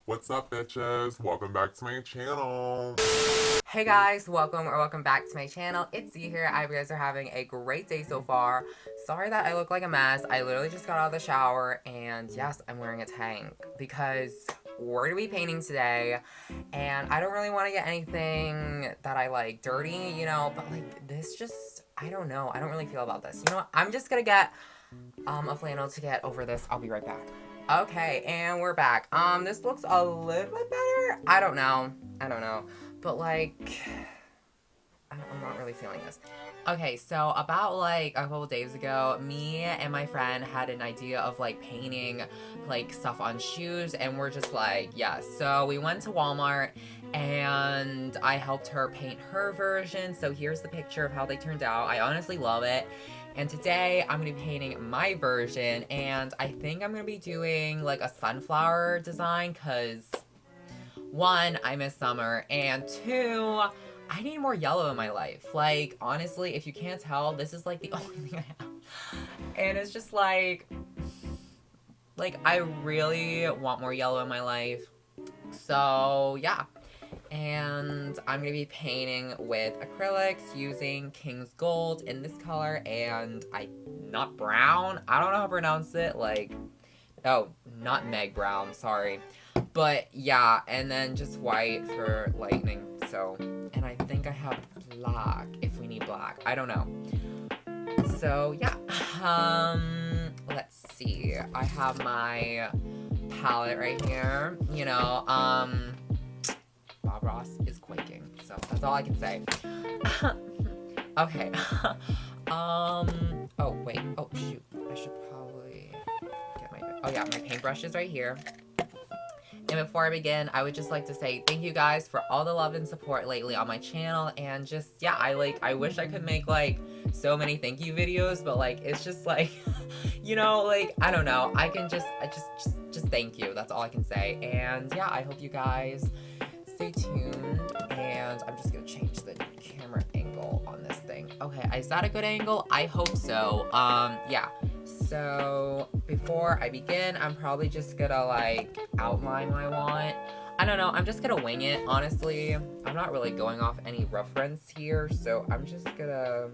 What's up, bitches? Welcome back to my channel. Hey guys, welcome back to my channel. It's Z here. I hope you guys are having a great day so far. Sorry that I look like a mess. I literally just got out of the shower and yes, I'm wearing a tank because we're gonna be painting today and I don't really want to get anything that I like dirty, but like this just, I don't know. I don't really feel about this. You know what? I'm just gonna get a flannel to get over this. I'll be right back. Okay, and we're back. This looks a little bit better. I don't know. But like, I'm not really feeling this. Okay, so about like a couple days ago, me and my friend had an idea of like painting like stuff on shoes, and we're just like, yes. So we went to Walmart and I helped her paint her version. So here's the picture of how they turned out. I honestly love it. And today I'm gonna be painting my version, and I think I'm gonna be doing like a sunflower design because one, I miss summer, and two, I need more yellow in my life. Like, honestly, if you can't tell, this is like the only thing I have. And it's just like I really want more yellow in my life. So, yeah. And I'm gonna be painting with acrylics using King's Gold in this color, and not brown. I don't know how to pronounce it. Like, oh, not Meg Brown, sorry. But yeah, and then just white for lightning. So, and I think I have black if we need black. I don't know. So yeah, let's see. I have my palette right here. Bob Ross is quaking. So that's all I can say. Okay. Oh wait. Oh shoot. I should probably get my. Oh yeah, my paintbrush is right here. And before I begin, I would just like to say thank you guys for all the love and support lately on my channel, and just, yeah, I wish I could make, like, so many thank you videos, but, like, it's just, like, like, I don't know, I just thank you, that's all I can say, and, yeah, I hope you guys stay tuned, and I'm just gonna change the camera angle on this thing. Okay, is that a good angle? I hope so. Yeah. So, before I begin, I'm probably just gonna, like, outline what I want. I don't know, I'm just gonna wing it, honestly. I'm not really going off any reference here, so I'm just gonna...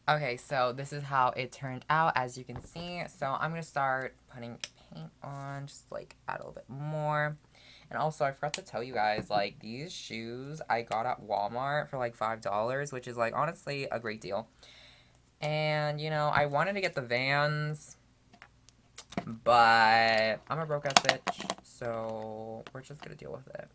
Okay, so this is how it turned out, as you can see. So I'm going to start putting paint on, just like add a little bit more. And also, I forgot to tell you guys, like, these shoes I got at Walmart for like $5, which is like honestly a great deal. And, I wanted to get the Vans, but I'm a broke ass bitch, so we're just going to deal with it.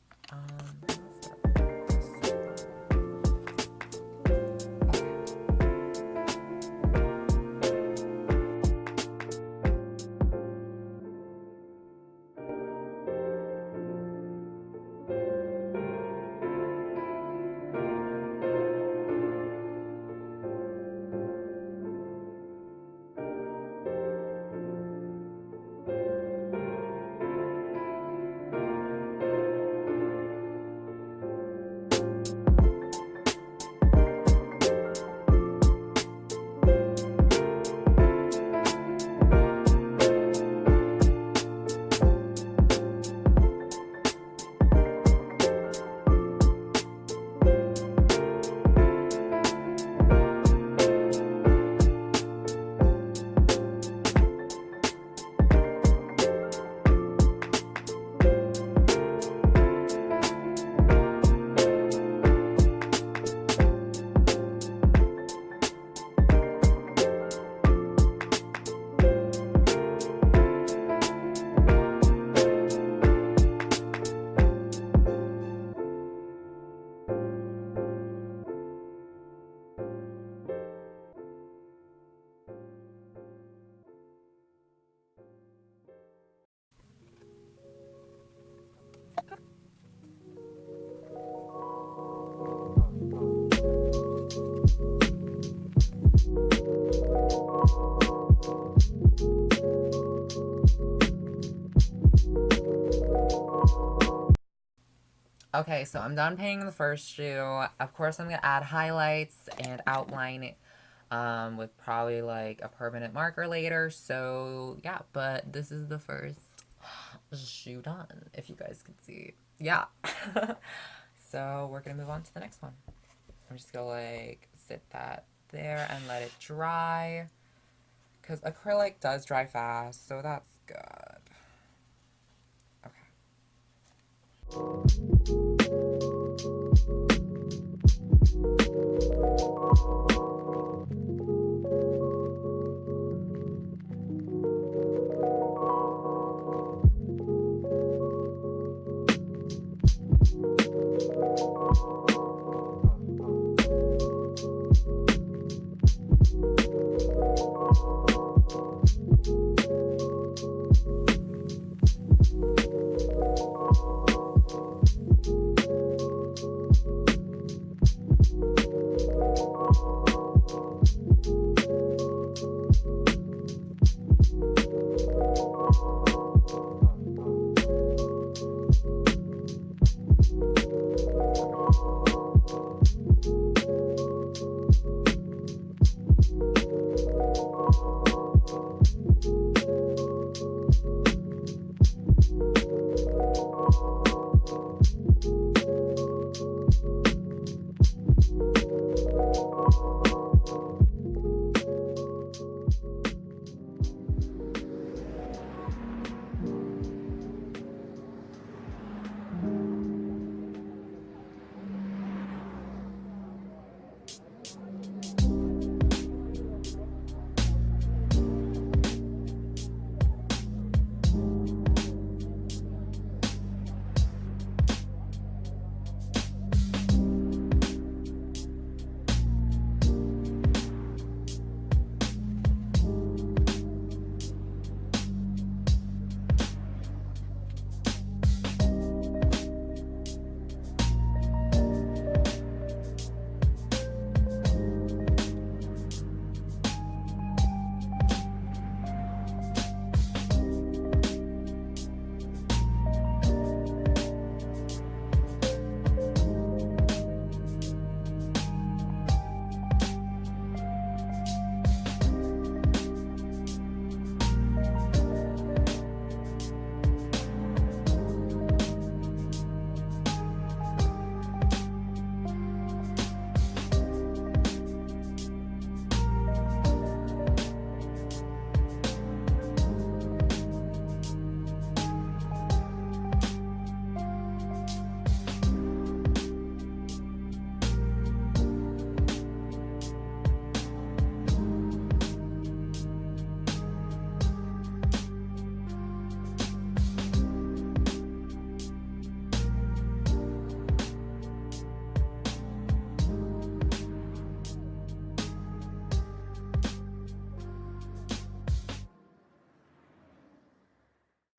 Okay, so I'm done painting the first shoe. Of course, I'm gonna add highlights and outline it with probably like a permanent marker later. So yeah, but this is the first shoe done, if you guys can see. Yeah. So we're gonna move on to the next one. I'm just gonna like sit that there and let it dry. Because acrylic does dry fast, so that's good.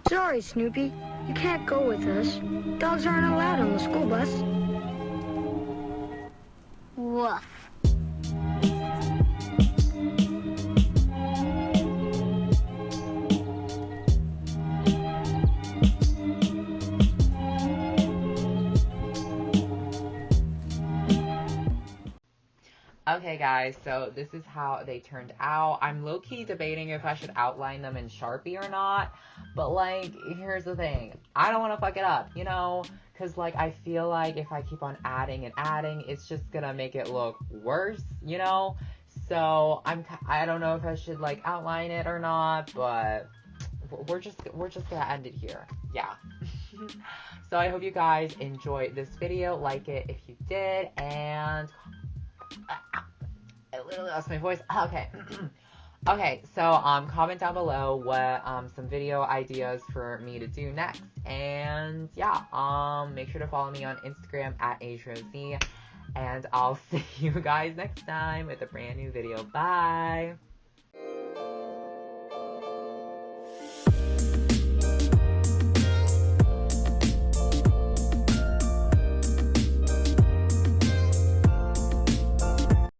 Sorry, Snoopy. You can't go with us. Dogs aren't allowed on the school bus. Woof. Okay guys, so this is how they turned out. I'm low-key debating if I should outline them in Sharpie or not, but like, here's the thing. I don't want to fuck it up, you know? Because like, I feel like if I keep on adding and adding, it's just gonna make it look worse, you know? So I don't know if I should like outline it or not, but we're just gonna end it here. Yeah. So I hope you guys enjoyed this video. Like it if you did, and I literally lost my voice. Okay. Okay, so comment down below what some video ideas for me to do next. And yeah, make sure to follow me on Instagram at Asianrosezyt. And I'll see you guys next time with a brand new video. Bye!